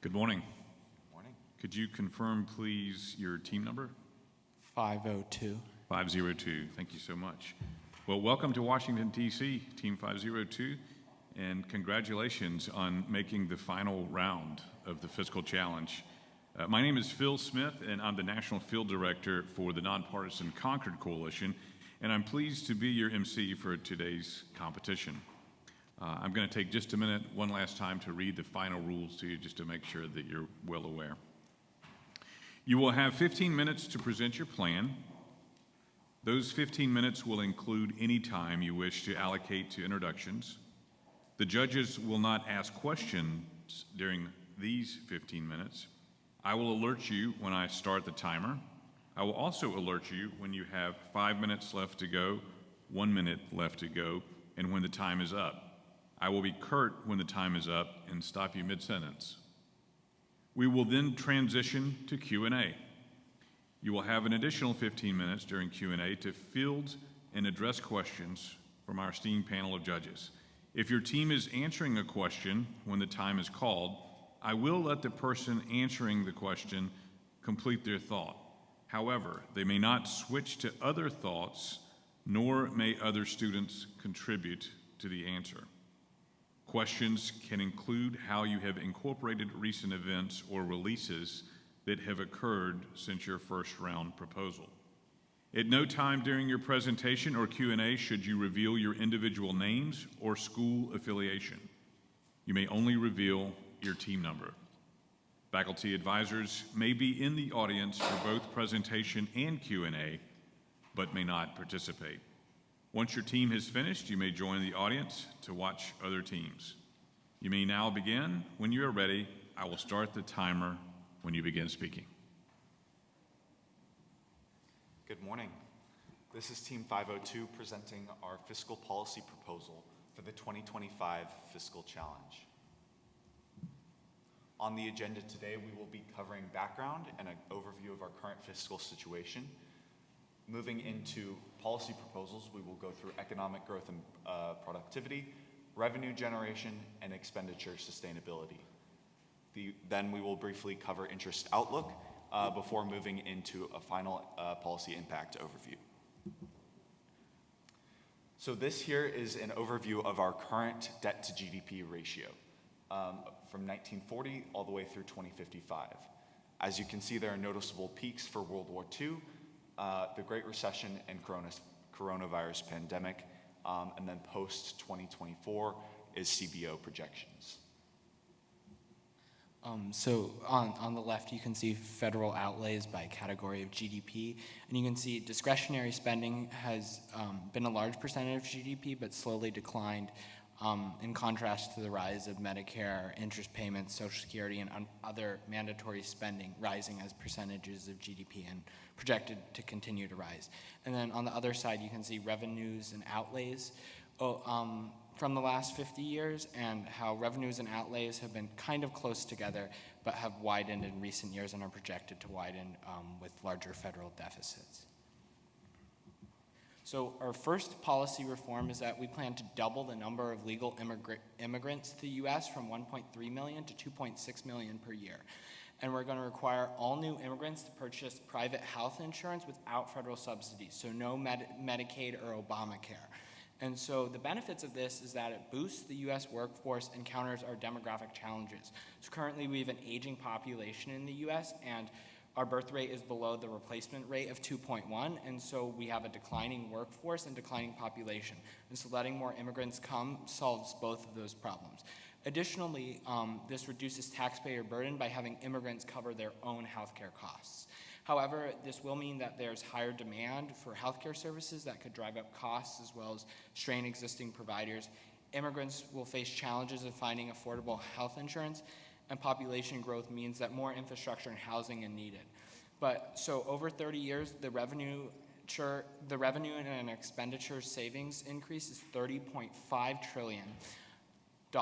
Good morning. Morning. Could you confirm, please, your team number? 502. 502. Thank you so much. Well, welcome to Washington, D.C., Team 502, and congratulations on making the final round of the Fiscal Challenge. My name is Phil Smith, and I'm the National Field Director for the nonpartisan Concord Coalition, and I'm pleased to be your Emcee for today's competition. I'm going to take just a minute one last time to read the final rules to you just to make sure that you're well aware. You will have 15 minutes to present your plan. Those 15 minutes will include any time you wish to allocate to introductions. The judges will not ask questions during these 15 minutes. I will alert you when I start the timer. I will also alert you when you have 5 minutes left to go, 1 minute left to go, and when the time is up. I will be curt when the time is up and stop you mid-sentence. We will then transition to Q&A. You will have an additional 15 minutes during Q&A to field and address questions from our esteemed panel of judges. If your team is answering a question when the time is called, I will let the person answering the question complete their thought. However, they may not switch to other thoughts, nor may other students contribute to the answer. Questions can include how you have incorporated recent events or releases that have occurred since your first round proposal. At no time during your presentation or Q&A should you reveal your individual names or school affiliation. You may only reveal your team number. Faculty advisors may be in the audience for both presentation and Q&A, but may not participate. Once your team has finished, you may join the audience to watch other teams. You may now begin. When you are ready, I will start the timer when you begin speaking. Good morning. This is Team 502 presenting our fiscal policy proposal for the 2025 Fiscal Challenge. On the agenda today, we will be covering background and an overview of our current fiscal situation. Moving into policy proposals, we will go through economic growth and productivity, revenue generation, and expenditure sustainability. Then we will briefly cover interest outlook before moving into a final policy impact overview. So this here is an overview of our current debt to GDP ratio from 1940 all the way through 2055. As you can see, there are noticeable peaks for World War II, the Great Recession and coronavirus pandemic, and then post-2024 is CBO projections. So on the left, you can see federal outlays by category of GDP, and you can see discretionary spending has been a large percentage of GDP, but slowly declined in contrast to the rise of Medicare, interest payments, Social Security, and other mandatory spending rising as percentages of GDP and projected to continue to rise. And then on the other side, you can see revenues and outlays from the last 50 years and how revenues and outlays have been kind of close together, but have widened in recent years and are projected to widen with larger federal deficits. So our first policy reform is that we plan to double the number of legal immigrants to the U.S. from 1.3 million to 2.6 million per year. And we're going to require all new immigrants to purchase private health insurance without federal subsidies, so no Medicaid or Obamacare. And so the benefits of this is that it boosts the U.S. workforce and counters our demographic challenges. So currently we have an aging population in the U.S., and our birth rate is below the replacement rate of 2.1, and so we have a declining workforce and declining population. And so letting more immigrants come solves both of those problems. Additionally, this reduces taxpayer burden by having immigrants cover their own healthcare costs. However, this will mean that there's higher demand for healthcare services that could drive up costs as well as strain existing providers. Immigrants will face challenges in finding affordable health insurance, and population growth means that more infrastructure and housing are needed. But so over 30 years, the revenue and expenditure savings increase is $30.5 trillion, a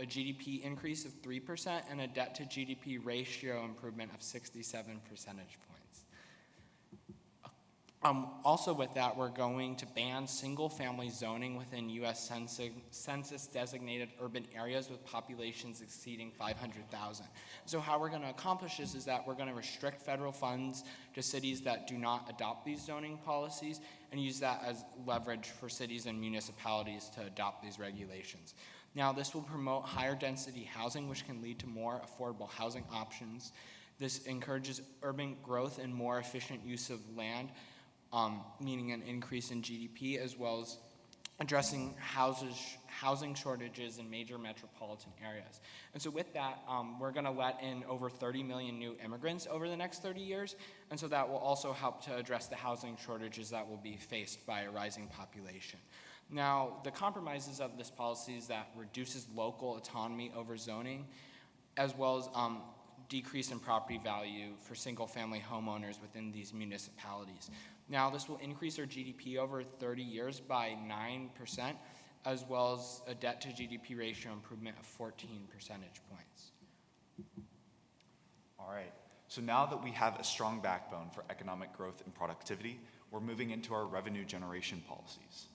GDP increase of 3%, and a debt to GDP ratio improvement of 67 percentage points. Also with that, we're going to ban single-family zoning within U.S. census-designated urban areas with populations exceeding 500,000. So how we're going to accomplish this is that we're going to restrict federal funds to cities that do not adopt these zoning policies and use that as leverage for cities and municipalities to adopt these regulations. Now, this will promote higher density housing, which can lead to more affordable housing options. This encourages urban growth and more efficient use of land, meaning an increase in GDP, as well as addressing housing shortages in major metropolitan areas. And so with that, we're going to let in over 30 million new immigrants over the next 30 years, and so that will also help to address the housing shortages that will be faced by a rising population. Now, the compromises of this policy is that reduces local autonomy over zoning, as well as decrease in property value for single-family homeowners within these municipalities. Now, this will increase our GDP over 30 years by 9%, as well as a debt-to-GDP ratio improvement of 14 percentage points. All right, so now that we have a strong backbone for economic growth and productivity, we're moving into our revenue generation policies.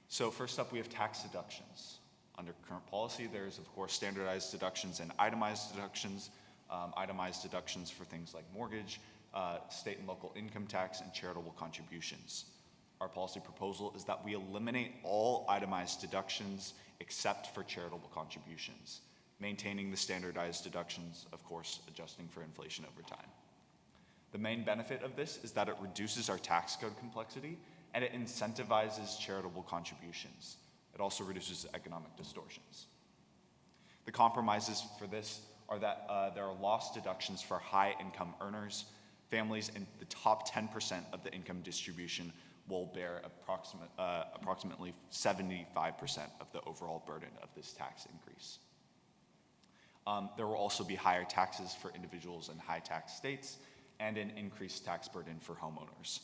So first up, we have tax deductions. Under current policy, there's, of course, standardized deductions and itemized deductions. Itemized deductions for things like mortgage, state and local income tax, and charitable contributions. Our policy proposal is that we eliminate all itemized deductions except for charitable contributions, maintaining the standardized deductions, of course, adjusting for inflation over time. The main benefit of this is that it reduces our tax code complexity and it incentivizes charitable contributions. It also reduces economic distortions. The compromises for this are that there are loss deductions for high-income earners. Families in the top 10% of the income distribution will bear approximately 75% of the overall burden of this tax increase. There will also be higher taxes for individuals in high-tax states and an increased tax burden for homeowners.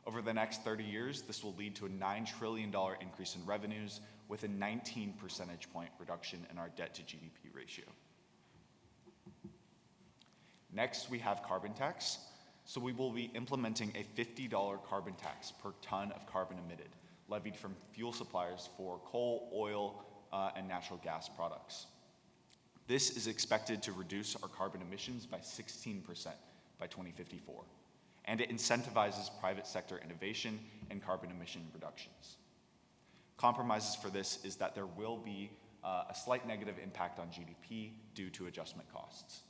Over the next 30 years, this will lead to a $9 trillion increase in revenues with a 19 percentage point reduction in our debt-to-GDP ratio. Next, we have carbon tax. So we will be implementing a $50 carbon tax per ton of carbon emitted, levied from fuel suppliers for coal, oil, and natural gas products. This is expected to reduce our carbon emissions by 16% by 2054, and it incentivizes private sector innovation and carbon emission reductions. Compromises for this is that there will be a slight negative impact on GDP due to adjustment costs.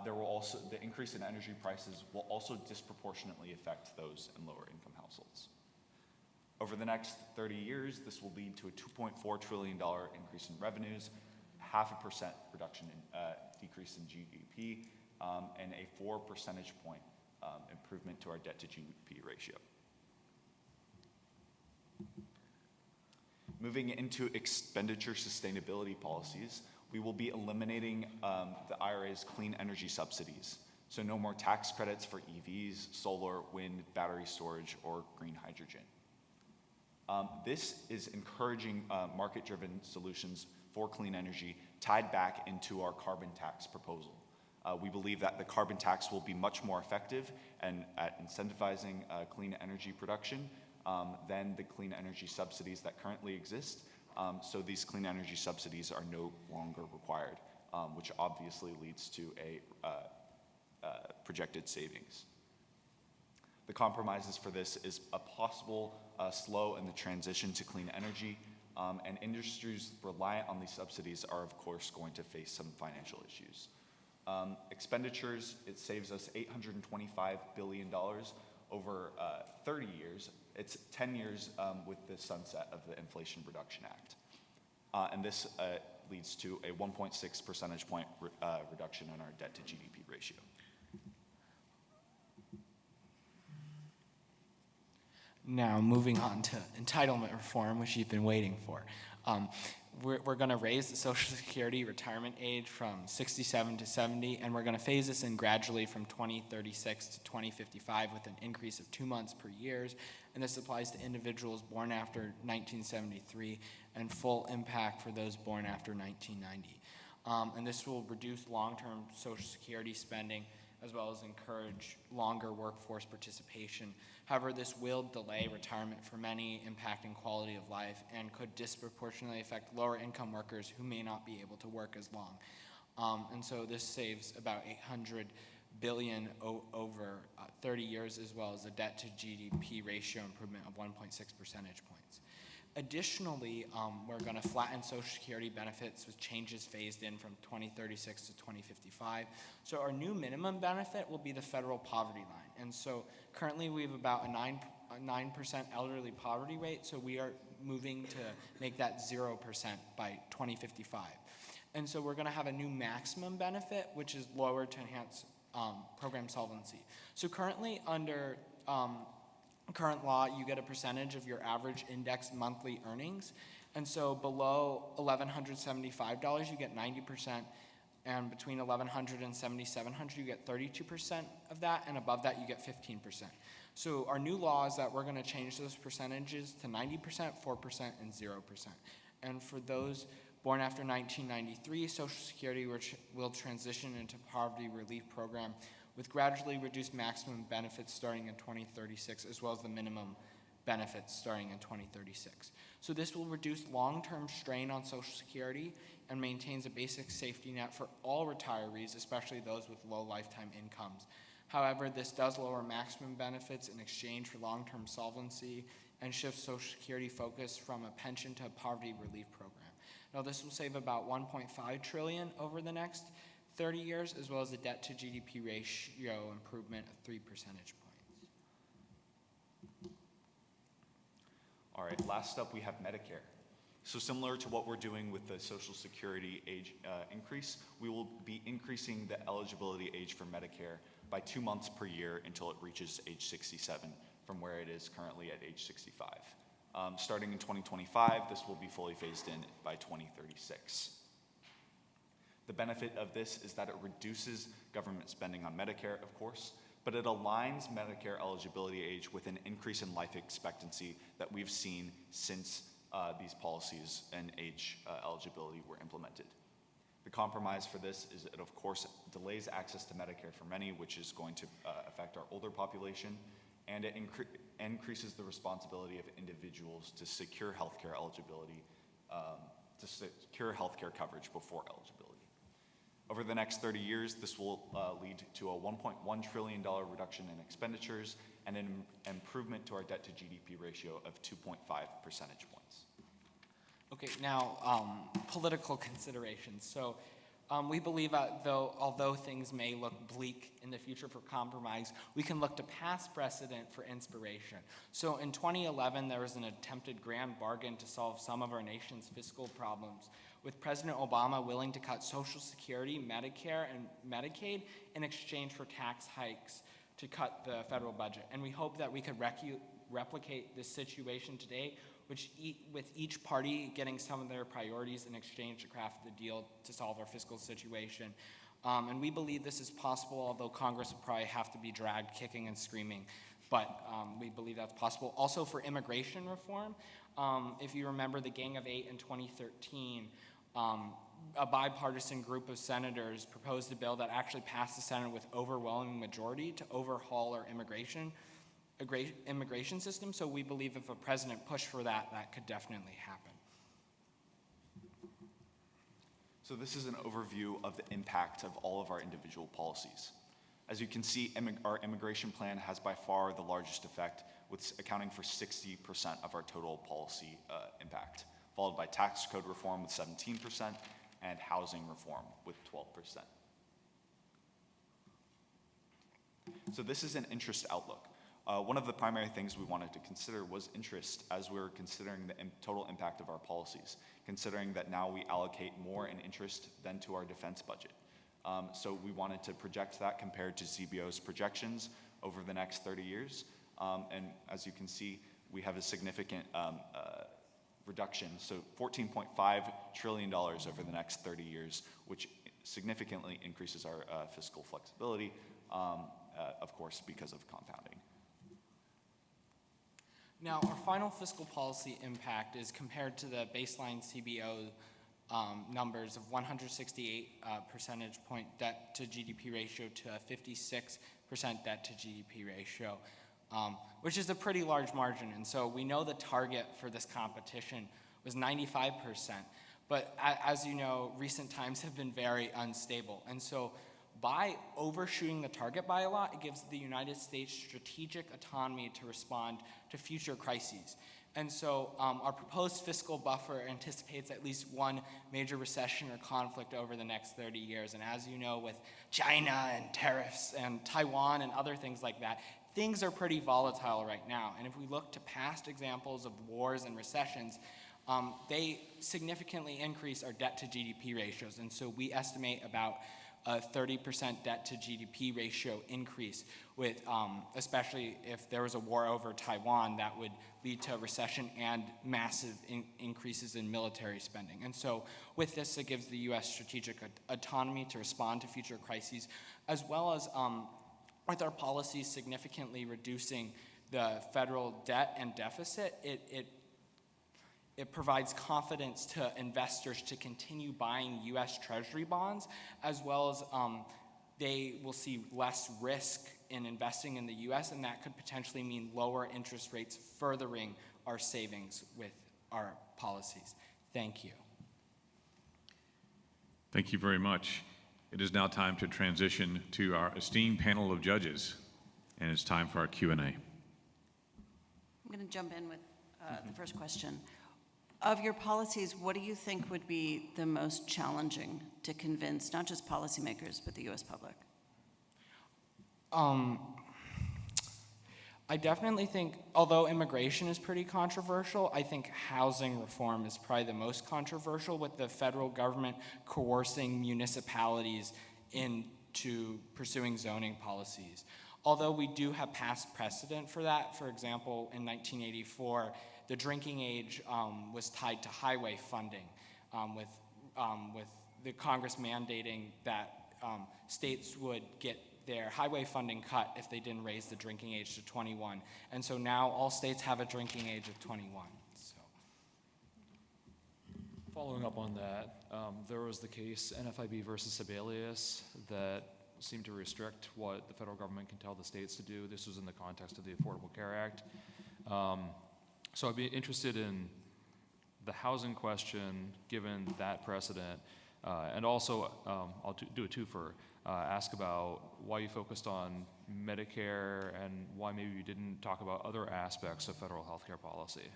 The increase in energy prices will also disproportionately affect those in lower income households. Over the next 30 years, this will lead to a $2.4 trillion increase in revenues, 0.5% reduction in decrease in GDP, and a 4 percentage point improvement to our debt to GDP ratio. Moving into expenditure sustainability policies, we will be eliminating the IRA's clean energy subsidies. So no more tax credits for EVs, solar, wind, battery storage, or green hydrogen. This is encouraging market-driven solutions for clean energy tied back into our carbon tax proposal. We believe that the carbon tax will be much more effective at incentivizing clean energy production than the clean energy subsidies that currently exist. So these clean energy subsidies are no longer required, which obviously leads to a projected savings. The compromises for this is a possible slow in the transition to clean energy, and industries reliant on these subsidies are, of course, going to face some financial issues. Expenditures, it saves us $825 billion over 30 years. It's 10 years with the sunset of the Inflation Reduction Act. And this leads to a 1.6 percentage point reduction in our debt to GDP ratio. Now, moving on to entitlement reform, which you've been waiting for. We're going to raise the Social Security retirement age from 67 to 70, and we're going to phase this in gradually from 2036 to 2055 with an increase of 2 months per year. And this applies to individuals born after 1973 and full impact for those born after 1990. And this will reduce long-term Social Security spending as well as encourage longer workforce participation. However, this will delay retirement for many, impacting quality of life, and could disproportionately affect lower income workers who may not be able to work as long. And so this saves about $800 billion over 30 years, as well as a debt to GDP ratio improvement of 1.6 percentage points. Additionally, we're going to flatten Social Security benefits with changes phased in from 2036 to 2055. So our new minimum benefit will be the federal poverty line. And so currently we have about a 9% elderly poverty rate, so we are moving to make that 0% by 2055. And so we're going to have a new maximum benefit, which is lower to enhance program solvency. So currently under current law, you get a percentage of your average index monthly earnings. And so below $1,175, you get 90%. And between $1,100 and $7,700, you get 32% of that. And above that, you get 15%. So our new law is that we're going to change those percentages to 90%, 4%, and 0%. And for those born after 1993, Social Security will transition into poverty relief program with gradually reduced maximum benefits starting in 2036, as well as the minimum benefits starting in 2036. So this will reduce long-term strain on Social Security and maintains a basic safety net for all retirees, especially those with low lifetime incomes. However, this does lower maximum benefits in exchange for long-term solvency and shifts Social Security focus from a pension to a poverty relief program. Now, this will save about $1.5 trillion over the next 30 years, as well as a debt to GDP ratio improvement of 3 percentage points. All right, last up we have Medicare. So similar to what we're doing with the Social Security age increase, we will be increasing the eligibility age for Medicare by 2 months per year until it reaches age 67 from where it is currently at age 65. Starting in 2025, this will be fully phased in by 2036. The benefit of this is that it reduces government spending on Medicare, of course, but it aligns Medicare eligibility age with an increase in life expectancy that we've seen since these policies and age eligibility were implemented. The compromise for this is it, of course, delays access to Medicare for many, which is going to affect our older population, and it increases the responsibility of individuals to secure healthcare eligibility, to secure healthcare coverage before eligibility. Over the next 30 years, this will lead to a $1.1 trillion reduction in expenditures and an improvement to our debt to GDP ratio of 2.5 percentage points. Okay, now political considerations. So we believe that although things may look bleak in the future for compromise, we can look to past precedent for inspiration. So in 2011, there was an attempted grand bargain to solve some of our nation's fiscal problems, with President Obama willing to cut Social Security, Medicare, and Medicaid in exchange for tax hikes to cut the federal budget. And we hope that we could replicate this situation today, with each party getting some of their priorities in exchange to craft the deal to solve our fiscal situation. And we believe this is possible, although Congress will probably have to be dragged kicking and screaming. But we believe that's possible. Also for immigration reform, if you remember the Gang of Eight in 2013, a bipartisan group of senators proposed a bill that actually passed the Senate with overwhelming majority to overhaul our immigration system. So we believe if a president pushed for that, that could definitely happen. So this is an overview of the impact of all of our individual policies. As you can see, our immigration plan has by far the largest effect, with accounting for 60% of our total policy impact, followed by tax code reform with 17% and housing reform with 12%. So this is an interest outlook. One of the primary things we wanted to consider was interest as we were considering the total impact of our policies, considering that now we allocate more in interest than to our defense budget. So we wanted to project that compared to CBO's projections over the next 30 years. And as you can see, we have a significant reduction, so $14.5 trillion over the next 30 years, which significantly increases our fiscal flexibility, of course, because of compounding. Now, our final fiscal policy impact is compared to the baseline CBO numbers of 168 percentage point debt to GDP ratio to a 56% debt to GDP ratio, which is a pretty large margin. And so we know the target for this competition was 95%. But as you know, recent times have been very unstable. And so by overshooting the target by a lot, it gives the United States strategic autonomy to respond to future crises. And so our proposed fiscal buffer anticipates at least one major recession or conflict over the next 30 years. And as you know, with China and tariffs and Taiwan and other things like that, things are pretty volatile right now. And if we look to past examples of wars and recessions, they significantly increase our debt to GDP ratios. And so we estimate about a 30% debt to GDP ratio increase with, especially if there was a war over Taiwan, that would lead to a recession and massive increases in military spending. And so with this, it gives the U.S. strategic autonomy to respond to future crises, as well as with our policies significantly reducing the federal debt and deficit, it provides confidence to investors to continue buying U.S. Treasury bonds, as well as they will see less risk in investing in the U.S., and that could potentially mean lower interest rates, furthering our savings with our policies. Thank you. Thank you very much. It is now time to transition to our esteemed panel of judges, and it's time for our Q&A. I'm going to jump in with the first question. Of your policies, what do you think would be the most challenging to convince not just policymakers, but the U.S. public? I definitely think, although immigration is pretty controversial, I think housing reform is probably the most controversial, with the federal government coercing municipalities into pursuing zoning policies. Although we do have past precedent for that. For example, in 1984, the drinking age was tied to highway funding, with the Congress mandating that states would get their highway funding cut if they didn't raise the drinking age to 21. And so now all states have a drinking age of 21. So. Following up on that, there was the case NFIB versus Sibelius that seemed to restrict what the federal government can tell the states to do. This was in the context of the Affordable Care Act. So I'd be interested in the housing question, given that precedent, and also I'll do a twofer. Ask about why you focused on Medicare and why maybe you didn't talk about other aspects of federal healthcare policy.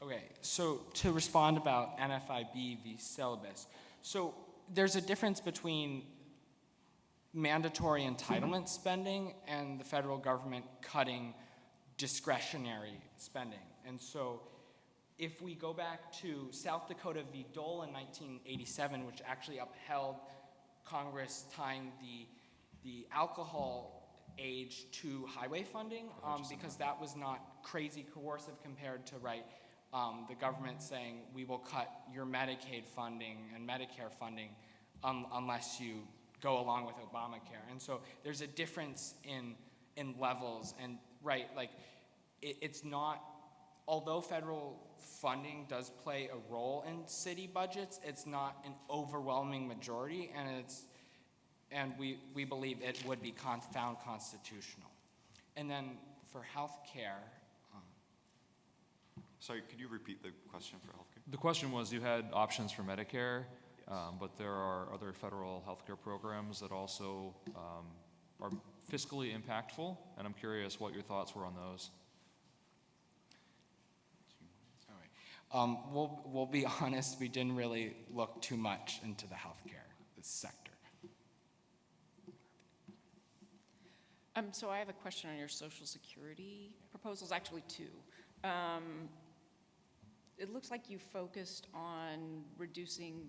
Okay, so to respond about NFIB v. syllabus. So there's a difference between mandatory entitlement spending and the federal government cutting discretionary spending. And so if we go back to South Dakota v. Dole in 1987, which actually upheld Congress tying the alcohol age to highway funding, because that was not crazy coercive compared to the government saying we will cut your Medicaid funding and Medicare funding unless you go along with Obamacare. And so there's a difference in levels, and it's not, although federal funding does play a role in city budgets, it's not an overwhelming majority, and we believe it would be found constitutional. And then for health care. Sorry, could you repeat the question for healthcare? The question was, you had options for Medicare, but there are other federal healthcare programs that also are fiscally impactful, and I'm curious what your thoughts were on those. We'll be honest, we didn't really look too much into the healthcare sector. So I have a question on your Social Security proposals, actually two. It looks like you focused on reducing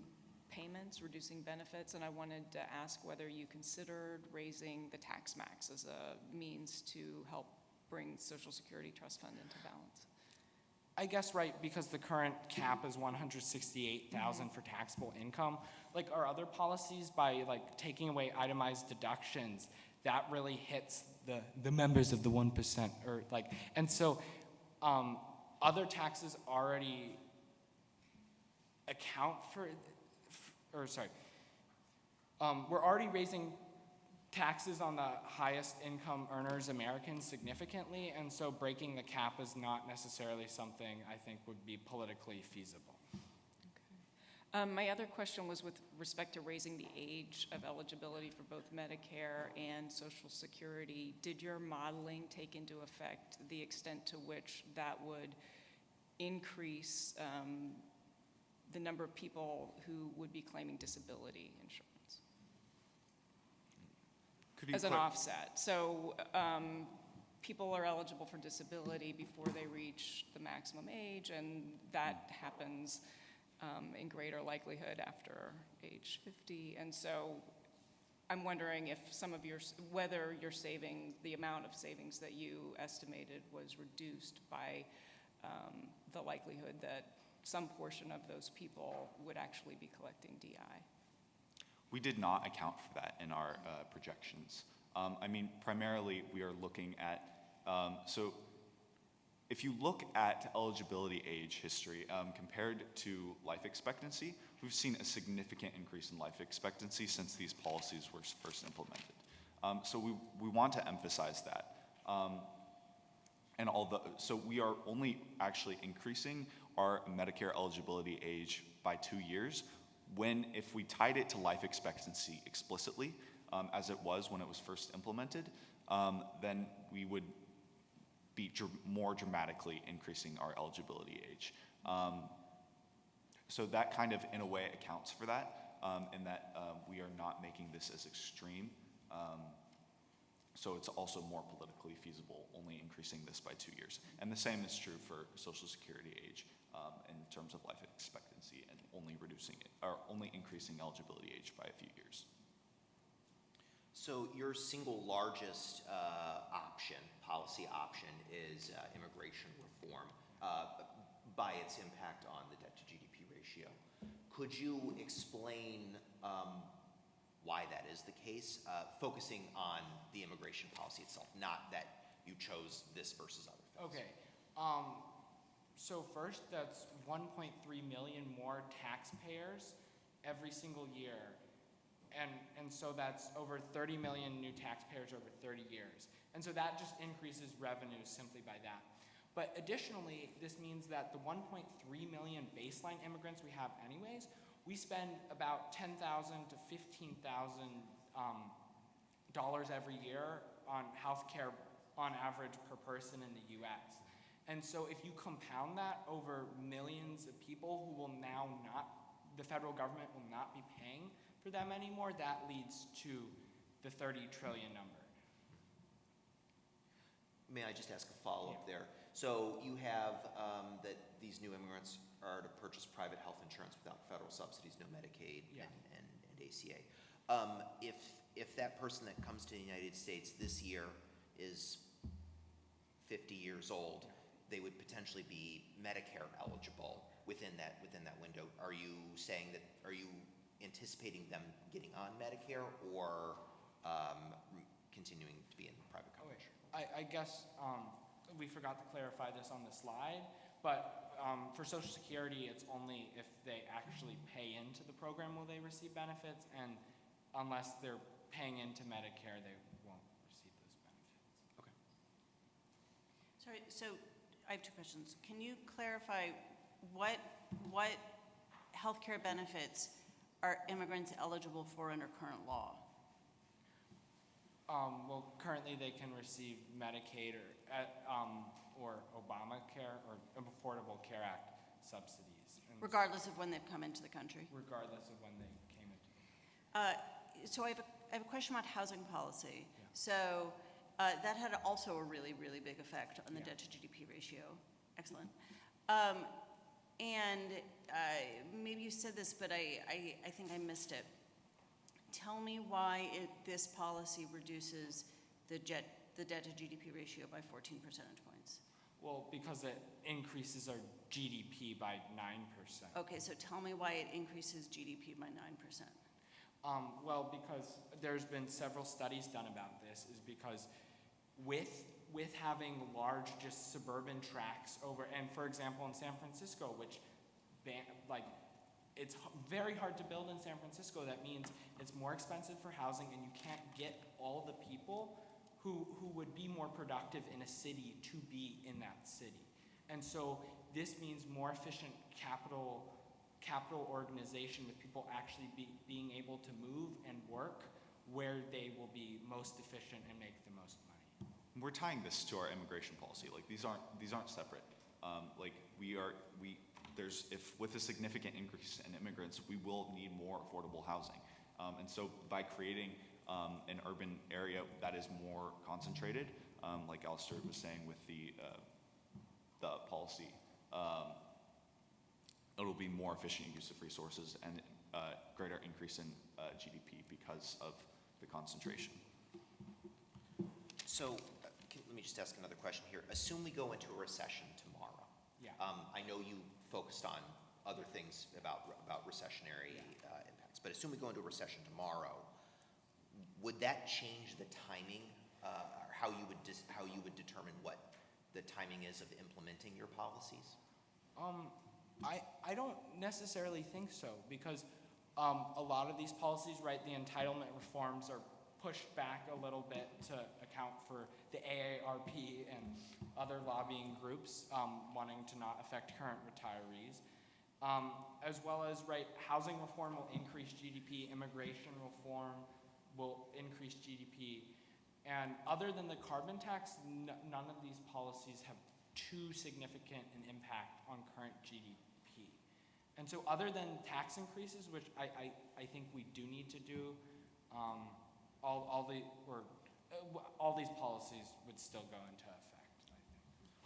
payments, reducing benefits, and I wanted to ask whether you considered raising the tax max as a means to help bring Social Security Trust Fund into balance. I guess, right, because the current cap is $168,000 for taxable income. Like our other policies, by taking away itemized deductions, that really hits the members of the 1%, and so other taxes already account we're already raising taxes on the highest income earners, Americans, significantly, and so breaking the cap is not necessarily something I think would be politically feasible. My other question was with respect to raising the age of eligibility for both Medicare and Social Security. Did your modeling take into effect the extent to which that would increase the number of people who would be claiming disability insurance Could you as an clar- offset? So people are eligible for disability before they reach the maximum age, and that happens in greater likelihood after age 50. And so I'm wondering if whether your the amount of savings that you estimated was reduced by the likelihood that some portion of those people would actually be collecting DI. We did not account for that in our projections. Primarily we are looking at, so if you look at eligibility age history compared to life expectancy, we've seen a significant increase in life expectancy since these policies were first implemented. So we want to emphasize that. So we are only actually increasing our Medicare eligibility age by 2 years if we tied it to life expectancy explicitly, as it was when it was first implemented, then we would be more dramatically increasing our eligibility age. So that kind of, in a way, accounts for that, in that we are not making this as extreme. So it's also more politically feasible, only increasing this by 2 years. And the same is true for Social Security age in terms of life expectancy, and only increasing eligibility age by a few years. So your single largest policy option is immigration reform by its impact on the debt to GDP ratio. Could you explain why that is the case, focusing on the immigration policy itself, not that you chose this versus other things? Okay. So first, that's 1.3 million more taxpayers every single year. And so that's over 30 million new taxpayers over 30 years. And so that just increases revenues simply by that. But additionally, this means that the 1.3 million baseline immigrants we have anyways, we spend about $10,000 to $15,000 every year on healthcare on average per person in the US. And so if you compound that over millions of people who will now the federal government will not be paying for them anymore, that leads to the 30 trillion number. May I just ask a follow-up there? So you have that these new immigrants are to purchase private health insurance without federal subsidies, no Medicaid and ACA. If that person that comes to the United States this year is 50 years old, they would potentially be Medicare eligible within that window. Are you anticipating them getting on Medicare or continuing to be in private coverage? I guess we forgot to clarify this on the slide, but for Social Security, it's only if they actually pay into the program will they receive benefits, and unless they're paying into Medicare, they won't receive those benefits. Okay. Sorry, so I have two questions. Can you clarify what healthcare benefits are immigrants eligible for under current law? Well, currently they can receive Medicaid or Obamacare or Affordable Care Act subsidies. And Regardless of when they've come into the country? regardless of when they came into So I have a question about housing policy. Yeah. So that had also a really, really big effect on the debt to GDP ratio. Excellent. And maybe you said this, but I think I missed it. Tell me why this policy reduces the debt to GDP ratio by 14 percentage points. Well, because it increases our GDP by 9%. Okay, so tell me why it increases GDP by 9%. Well, because there's been several studies done about this, is because with having large just suburban tracts over, and for example in San Francisco, which it's very hard to build in San Francisco. That means it's more expensive for housing, and you can't get all the people who would be more productive in a city to be in that city. And so this means more efficient capital organization with people actually being able to move and work where they will be most efficient and make the most money. We're tying this to our immigration policy. Like these aren't separate. If with a significant increase in immigrants, we will need more affordable housing. And so by creating an urban area that is more concentrated, like Alistair was saying with the policy, it'll be more efficient use of resources and greater increase in GDP because of the concentration. So let me just ask another question here. Assume we go into a recession tomorrow. Yeah. I know you focused on other things about recessionary impacts, but assume we go into a recession tomorrow. Would that change the timing, or how you would determine what the timing is of implementing your policies? I don't necessarily think so, because a lot of these policies, right, the entitlement reforms are pushed back a little bit to account for the AARP and other lobbying groups wanting to not affect current retirees. As well as, right, housing reform will increase GDP, immigration reform will increase GDP. And other than the carbon tax, none of these policies have too significant an impact on current GDP. And so other than tax increases, which I think we do need to do, all these policies would still go into effect,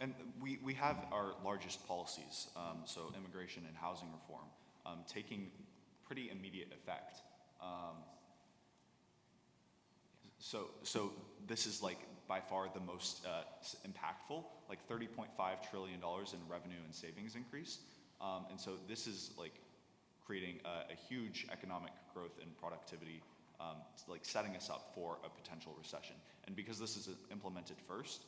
I think. And we have our largest policies, so immigration and housing reform, taking pretty immediate effect. So this is like by far the most impactful, like $30.5 trillion in revenue and savings increase. And so this is like creating a huge economic growth and productivity, like setting us up for a potential recession. And because this is implemented first,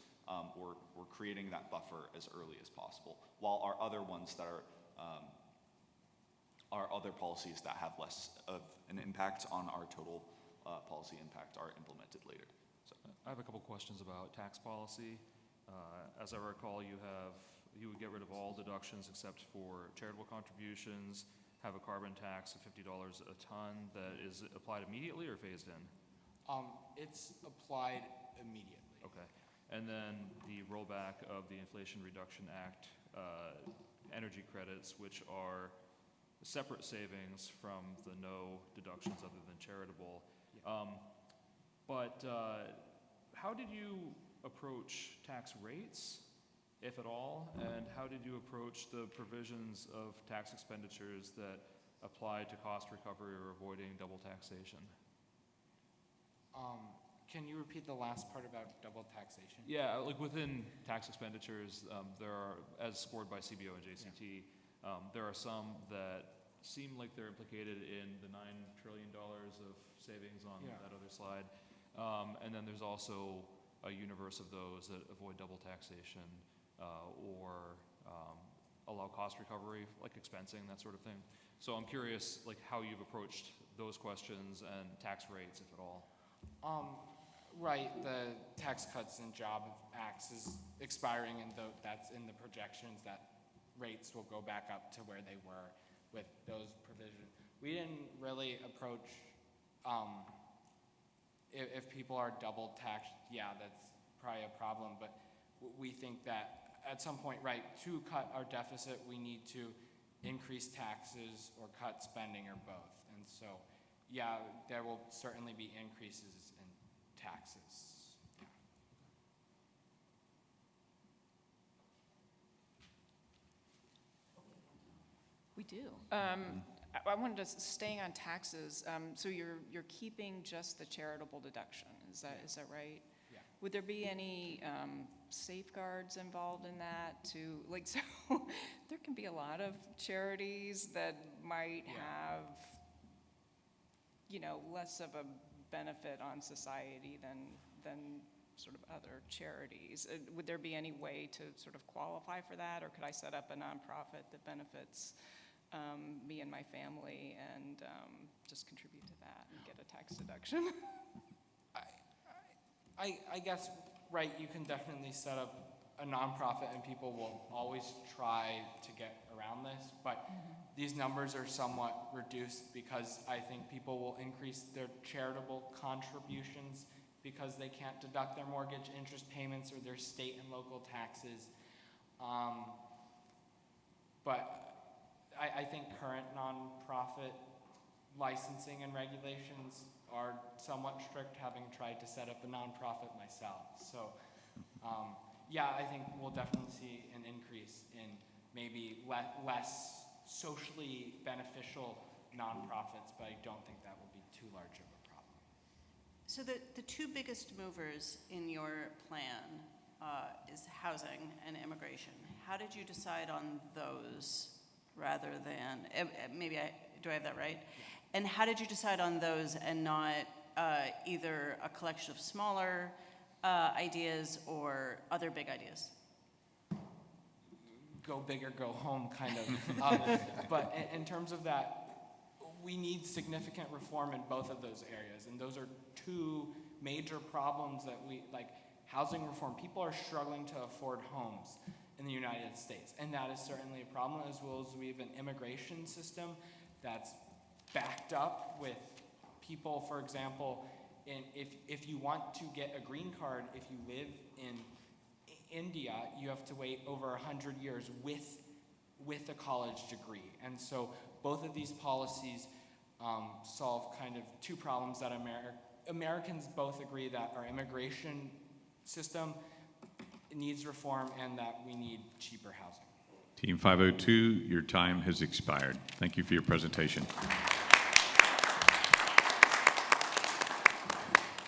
we're creating that buffer as early as possible, while our other ones that are other policies that have less of an impact on our total policy impact are implemented later. So I have a couple questions about tax policy. As I recall, you would get rid of all deductions except for charitable contributions, have a carbon tax of $50 a ton that is applied immediately or phased in? It's applied immediately. Okay. And then the rollback of the Inflation Reduction Act energy credits, which are separate savings from the no deductions other than charitable. Yeah. But how did you approach tax rates, if at all? And how did you approach the provisions of tax expenditures that apply to cost recovery or avoiding double taxation? Can you repeat the last part about double taxation? Yeah, like within tax expenditures, there are, as scored by CBO and JCT, there are some that seem like they're implicated in the $9 trillion of savings on that other slide. And then there's also a universe of those that avoid double taxation or allow cost recovery, like expensing, that sort of thing. So I'm curious, like, how you've approached those questions and tax rates, if at all. Right, the Tax Cuts and Jobs Act is expiring, and that's in the projections that rates will go back up to where they were with those provisions. We didn't really approach, if people are double taxed, yeah, that's probably a problem, but we think that at some point, right, to cut our deficit, we need to increase taxes or cut spending or both. And so, yeah, there will certainly be increases in taxes. Yeah. We do. I wanted to, staying on taxes, so you're keeping just the charitable deduction, is that right? Yeah. Would there be any safeguards involved in that so there can be a lot of charities that might have, less of a benefit on society than sort of other charities. Would there be any way to sort of qualify for that, or could I set up a nonprofit that benefits me and my family and just contribute to that and get a tax deduction. I guess, right, you can definitely set up a nonprofit and people will always try to get around this, but these numbers are somewhat reduced because I think people will increase their charitable contributions because they can't deduct their mortgage interest payments or their state and local taxes. But I think current nonprofit licensing and regulations are somewhat strict, having tried to set up a nonprofit myself. So, yeah, I think we'll definitely see an increase in maybe less socially beneficial nonprofits, but I don't think that will be too large of a problem. So the two biggest movers in your plan is housing and immigration. How did you decide on those rather than, do I have that right? And how did you decide on those and not either a collection of smaller ideas or other big ideas? Go big or go home, kind of. But in terms of that, we need significant reform in both of those areas. And those are two major problems that housing reform. People are struggling to afford homes in the United States. And that is certainly a problem, as well as we have an immigration system that's backed up with people, for example, if you want to get a green card, if you live in India, you have to wait over 100 years with a college degree. And so both of these policies solve kind of two problems that Americans both agree that our immigration system needs reform and that we need cheaper housing. Team 502, your time has expired. Thank you for your presentation.